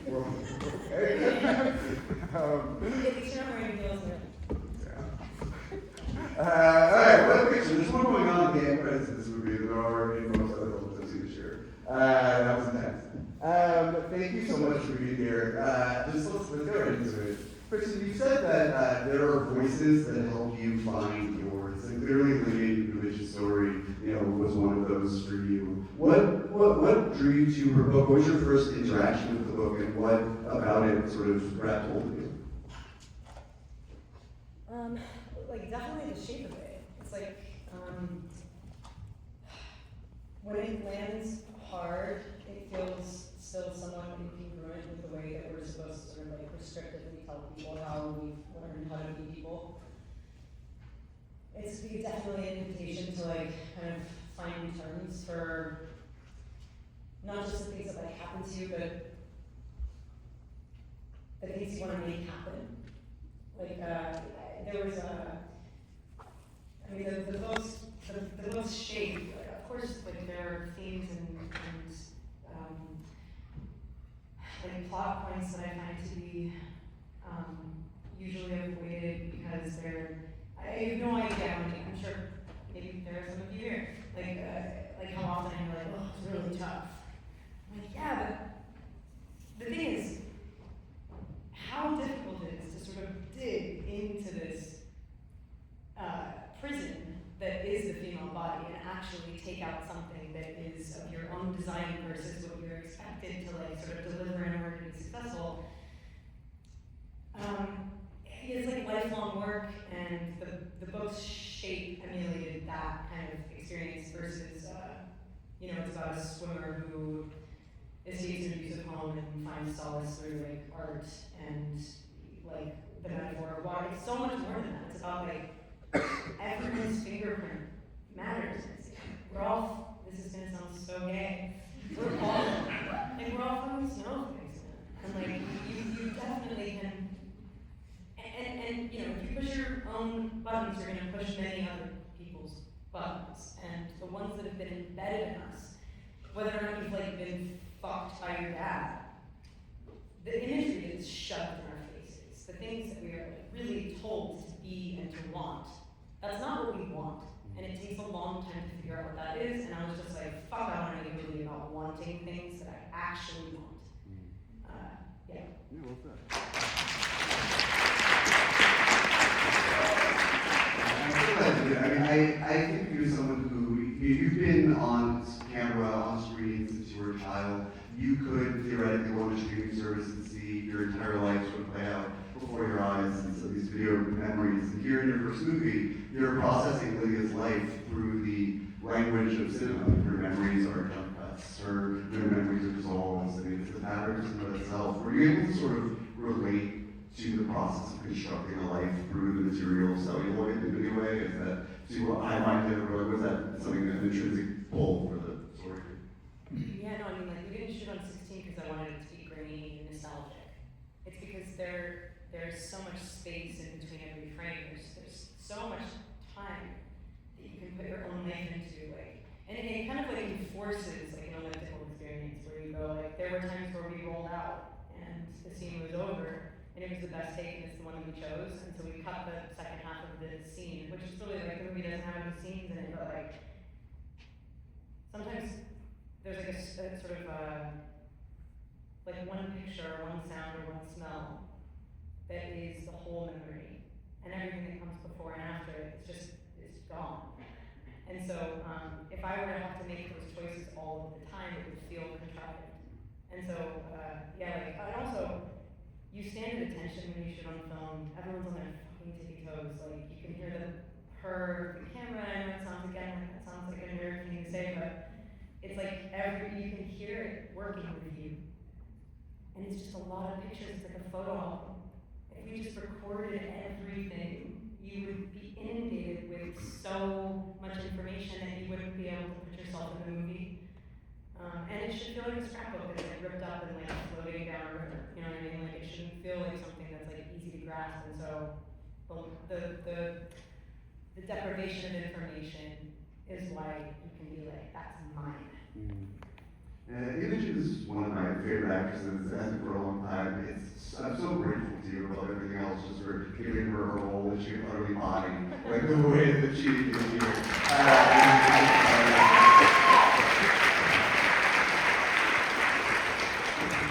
Well, okay. At least you're not wearing heels here. Alright, what picture? There's one going on at the end credits of this movie. There are in most other films I've seen this year. That was intense. Thank you so much for being here. Let's go right into it. Kristen, you said that there are voices that help you find yours, and clearly the Imogen story, was one of those for you. What drew you to her book? What was your first interaction with the book, and what about it sort of grabbed hold of you? Definitely the shape of it. It's when it lands hard, it feels still somewhat incongruent with the way that we're supposed to sort of prescriptively tell people how we've learned how to be people. It's definitely an invitation to kind of find new terms for not just the things that happen to you, but the things you want to make happen. There was the book's shape, of course, there are themes and plot points that I find to be usually avoided because I have no idea. I'm sure maybe there are some of you here, how often I'm oh, it's really tough. I'm yeah, but the thing is, how difficult it is to sort of dig into this prison that is the female body and actually take out something that is of your own design versus what you're expected to sort of deliver in order to be successful. It's lifelong work, and the book's shape emulated that kind of experience versus it's about a swimmer who escapes an abusive home and finds solace through art and the metaphor of water. It's so much more than that. It's about everyone's fingerprint matters. We're all, this is gonna sound so gay, we're all fucking snowflakes, man. And you definitely can, and if you push your own buttons, you're gonna push many other people's buttons. And the ones that have been embedded in us, whether or not you've been fucked by your dad, the imagery that is shoved in our faces, the things that we are really told to be and to want, that's not what we want. And it takes a long time to figure out what that is, and I was just fuck, I want to make a movie about wanting things that I actually want. Yeah. Yeah, well said. I think you're someone who, you've been on camera, on screen since you were a child. You could theoretically go on a streaming service and see your entire life sort of play out before your eyes, and so these video memories. And here in your first movie, you're processing Lydia's life through the language of cinema. Her memories are jump cuts, her memories are dissolves, it's the patterns in itself. Were you able to sort of relate to the process of constructing a life through the material celluloid in any way? Is that what I might have, or was that something an intrinsic pull for the story? Yeah, no, we didn't shoot on 16 because I wanted it to be grainy and nostalgic. It's because there's so much space in between every frame. There's so much time that you can put your own life into, and it kind of enforces an elliptical experience where you go there were times where we rolled out and the scene was over and it was the best take and it's the one that we chose, and so we cut the second half of the scene, which is really the movie doesn't have any scenes in it, but sometimes there's a sort of one picture, one sound, or one smell that is the whole memory, and everything that comes before and after it, it's gone. And so, if I were to have to make those choices all of the time, it would feel contrived. And so, and also, you stand at attention when you shoot on film. Everyone's on their fucking tippy toes. You can hear the purr of the camera. I know it sounds like a weird thing to say, but it's you can hear it working with you. And it's just a lot of pictures. It's like a photo album. If you just recorded everything, you would be inundated with so much information that you wouldn't be able to put yourself in the movie. And it should feel like a scrapbook that's ripped up and floating down a river. You know what I mean? It shouldn't feel like something that's easy to grasp. And so the deprivation of information is why you can be that's mine. Imogen is one of my favorite actresses, has been for a long time. I'm so grateful to you above everything else, just for giving her a role that she can utterly body, like the way that she is here.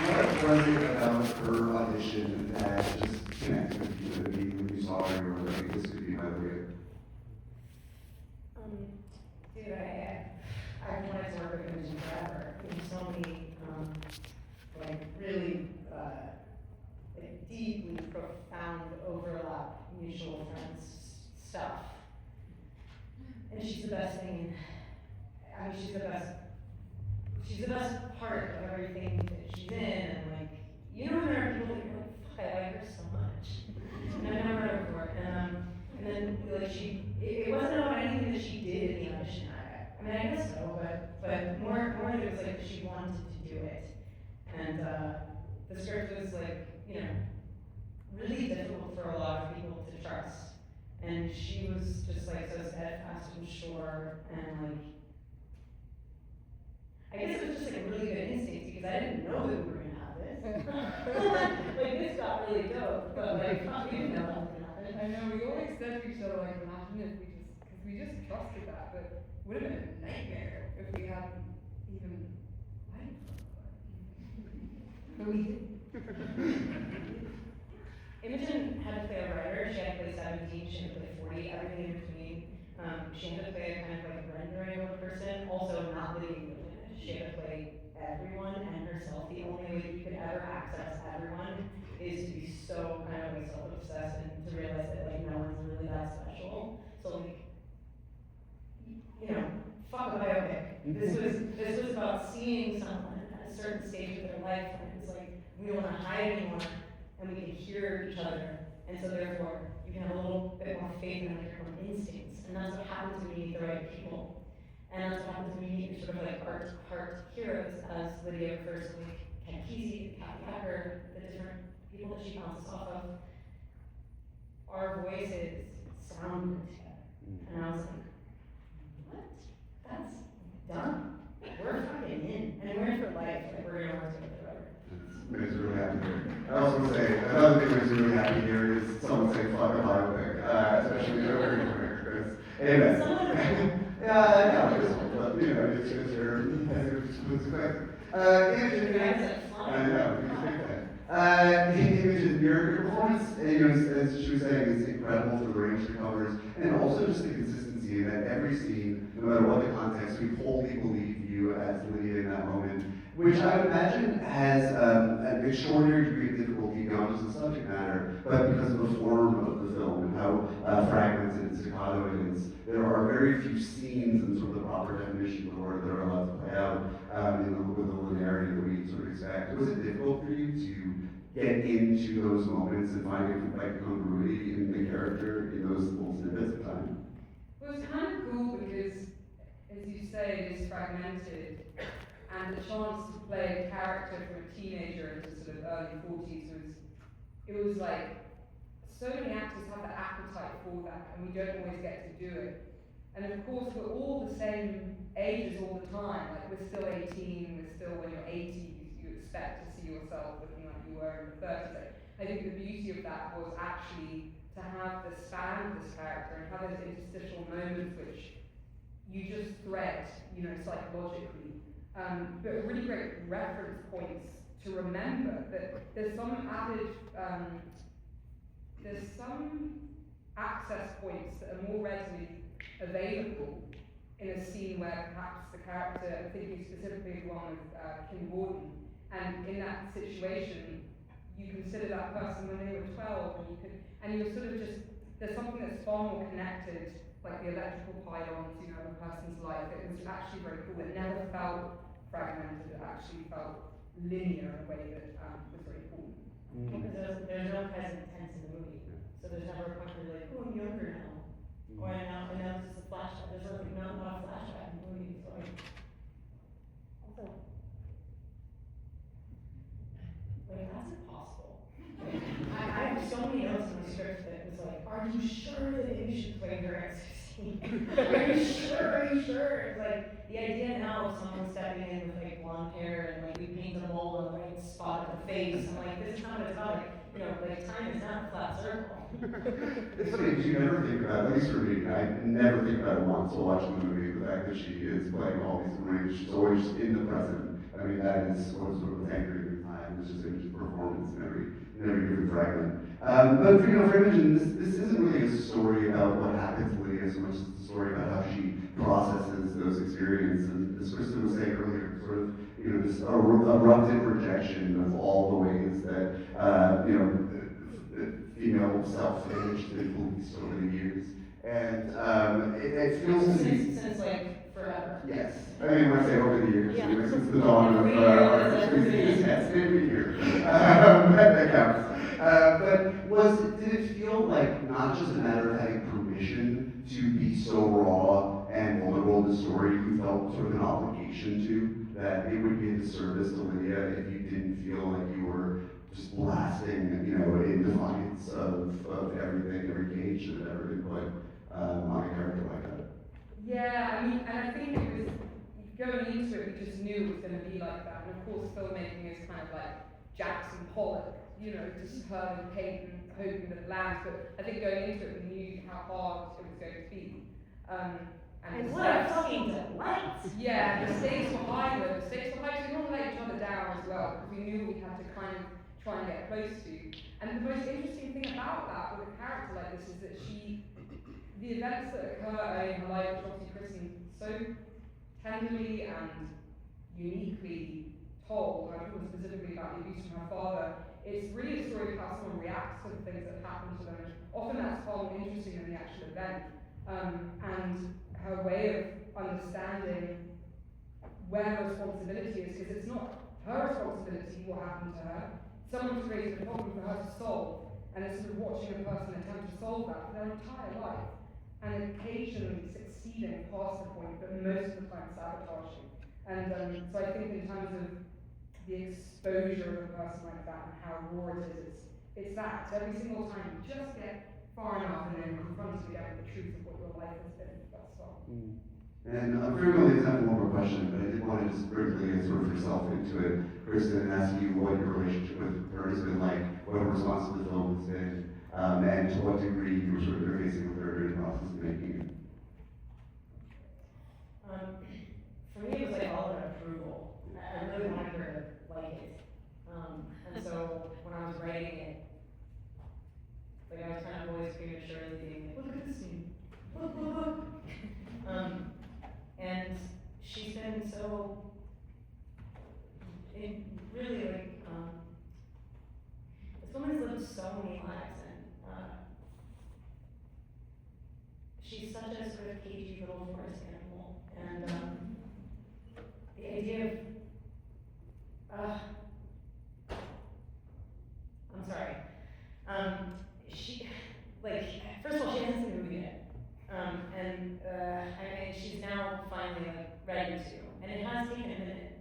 What was it about her audition that just connected with you immediately when you saw her? You were like, this could be my lead? Dude, I've wanted to work with Imogen forever. There's so many, like, really, like, deeply profound overlap, mutual friends stuff. And she's the best thing. I mean, she's the best part of everything that she's in, and like, you know, when there are people that you're like, fuck, I like her so much. And I've never met her before. And then like it wasn't about anything that she did in the audition. I mean, I guess so, but more that it was like she wanted to do it. And the script was like, you know, really difficult for a lot of people to trust. And she was just like so steadfast and sure, and like, I guess it was just like a really good instinct because I didn't know that we were gonna have this. Like this got really dope, but like we didn't know that was gonna happen. I know, we always said to each other, like, imagine if because we just trusted that, but it would have been a nightmare if we hadn't even, I didn't know. But we did. Imogen had to play a writer, she had to play 17, she had to play 40, everything in between. She had to play a kind of like a rendering of a person, also not living within it. She had to play everyone and herself. The only way you could ever access everyone is to be so kind of like self-obsessed and to realize that like no one's really that special. So like, you know, fuck a biopic. This was about seeing someone at a certain stage of their life and it's like, we don't want to hide anymore and we can hear each other. And so therefore, you can have a little bit more faith in like your own instincts. And that's what happens when you meet the right people. And that's what happens when you meet your sort of like heart heroes, as Lydia refers to like Ken Kesey, Kathy Becker, the different people that she bounces off of. Our voices sounded together. And I was like, what? That's done. We're fucking in. And we're in for life. Like we're gonna work together forever. Makes me really happy here. I also want to say, another thing that makes me really happy here is someone saying fuck a biopic, especially over Chris. Amen. Yeah, but you know, it's your, I know, Imogen, your performance, you know, as she was saying, is incredible for the range it covers, and also just the consistency in that every scene, no matter what the context, we wholly believe you as Lydia in that moment, which I would imagine has an extraordinary degree of difficulty beyond just the subject matter, but because of the form of the film and how fragmented and staccato it is. There are very few scenes in sort of the proper definition of the word that are allowed to play out with the linearity that we sort of expect. Was it difficult for you to get into those moments and find like congruity in the character in those little snippets of time? Well, it's kind of cool because, as you say, it is fragmented, and the chance to play a character from a teenager into sort of early 40s was like, so many actors have the appetite for that, and we don't always get to do it. And of course, we're all the same ages all the time. Like, we're still 18, we're still, when you're 80, you expect to see yourself looking like you were in your 30s. Like, I think the beauty of that was actually to have the span of this character and have those interstitial moments which you just thread, you know, psychologically. But really great reference points to remember that there's some access points that are more readily available in a scene where perhaps the character, I'm thinking specifically of the one with Kim Gordon, and in that situation, you consider that person when they were 12, and you're sort of just, there's something that's far more connected, like the electrical pylons, you know, of a person's life. It was actually very cool. It never felt fragmented, it actually felt linear in a way that was very cool. Because there's no present tense in the movie. So there's never a point where you're like, oh, I'm younger now. Or I know it's just a flashback. There's like not a flashback in the movie. So also, like that's impossible. I have so many notes in my script that was like, are you sure that you should play her at 16? 16. Are you sure? Are you sure? It's like, the idea now of someone stepping in with like blonde hair and like we paint a mole on the right spot of the face, I'm like, this is not what it's about. Like, you know, like time is not a flat circle. It's funny because you never think about, at least for me, I never think about it once while watching the movie, the fact that she is playing all these different roles, she's always just in the present. I mean, that is what sort of anchoring your time, it's just a performance in every given fragment. But for, you know, for Imogen, this isn't really a story about what happened to Lydia so much as it's a story about how she processes those experiences. And as Kristen was saying earlier, sort of, you know, this eruptive rejection of all the ways that, you know, female self-image has been policed over the years. And it feels to me... Since like forever. Yes. I mean, when I say over the years, Yeah. you know, since the dawn of our species, yes, every year. That counts. But did it feel like not just a matter of having permission to be so raw and vulnerable in the story, you felt sort of an obligation to, that it would be a disservice to Lydia if you didn't feel like you were just blasting, you know, in defiance of everything, every gauge that had ever been put on a character like that? Yeah, I mean, and I think it was, going into it, we just knew it was going to be like that. And of course, filmmaking is kind of like Jackson Pollock, you know, just her and paint and hoping that it lands. But I think going into it, we knew how hard it was going to be. And what a fucking delight! Yeah, the stakes were high though. The stakes were high, so we didn't let each other down as well, because we knew we had to kind of try and get close to. And the most interesting thing about that with a character like this is that the events that occur in her life, which obviously Kristen so tenderly and uniquely told, I talk specifically about the abuse from her father, it's really a story of how someone reacts to the things that happen to them. Often that's far more interesting than the actual event. And her way of understanding where her responsibility is, because it's not her responsibility what happened to her. Someone's created a problem for her to solve, and it's sort of watching a person attempt to solve that for their entire life, and occasionally succeeding past the point, but most of the time sabotaging. And so I think in terms of the exposure of a person like that and how raw it is, it's that. So every single time you just get far enough and then confronted again with the truth of what your life has been. That's all. And I'm very willing to have one more question, but I did want to just briefly sort of yourself into it, Kristen, and ask you what your relationship with her has been like, what her response to the film has been, and to what degree you were sort of interfacing with her during the process of making it. For me, it was like all about approval. I really wanted her to like it. And so when I was writing it, like I was kind of always prematurely being like, look at this scene. Look, look, look. And she's been so, it really like, this woman's lived so many lives, and she's such a sort of cagey little forest animal, and the idea of, I'm sorry, she, like, first of all, she hasn't seen the movie yet. And I mean, she's now finally like ready to, and it has taken a minute.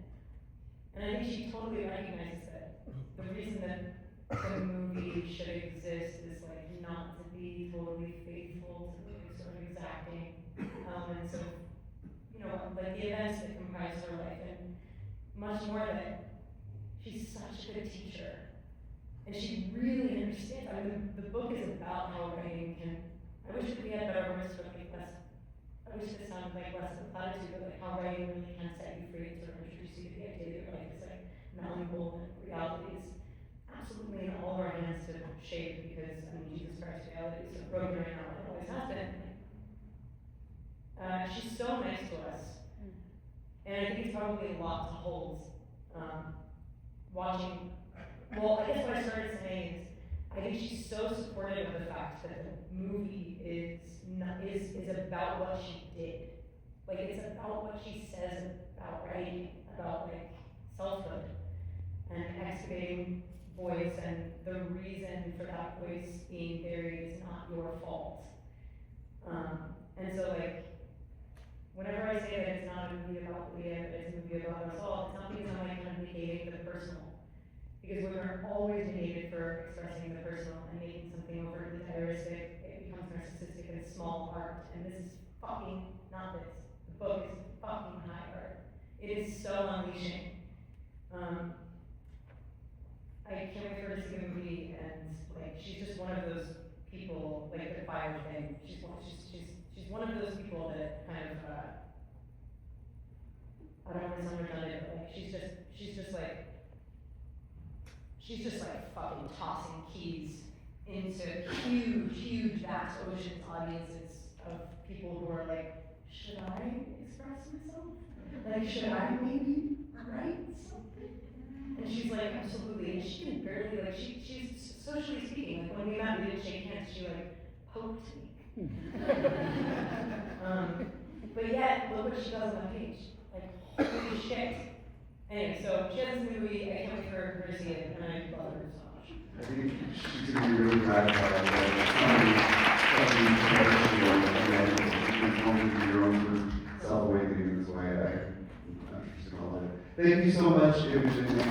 And I think she totally recognizes that the reason that the movie should exist is like not to be totally faithful to the sort of exacting elements of, you know, like the events that comprise her life, and much more that she's such a good teacher, and she really understands. I mean, the book is about how writing can. I wish that we had better words for like less. I wish this sounded like less of a platitude, but like how writing really can set you free and sort of introduce you to the idea that your life is like malleable and reality is absolutely in all of our hands to shape, because I mean Jesus Christ, reality is so broken right now, it always has been. She's so nice to us, and I think it's probably a lot to hold. Watching, well, I guess what I started saying is, I think she's so supportive of the fact that the movie is about what she did. Like, it's about what she says about writing, about like selfhood and excavating voice, and the reason for that voice being buried is not your fault. And so like, whenever I say that it's not a movie about Leah, but it's a movie about us all, it's not because I'm like kind of negating the personal. Because when we're always negated for expressing the personal and making something overtly diaristic, it becomes narcissistic and small art. And this is fucking, not this, the book is fucking high art. It is so unleashing. I can't wait for her to see the movie, and like she's just one of those people, like the fire thing. She's one of those people that kind of I don't want to sound redundant, but like she's just like fucking tossing keys into huge vast oceans audiences of people who are like, should I express myself? Like, should I maybe write something? And she's like, absolutely. And she can barely, like, she's socially speaking, like, when we met, we didn't shake hands. She, like, poked me. But yet, look what she does on the page. Like, holy shit. Anyway, so she has this movie. I can't wait for her to see it, and I love her so much. I think she's going to be really gratified that your own self-awakening this way. I'm sure she's going to love it. Thank you so much, Imogen.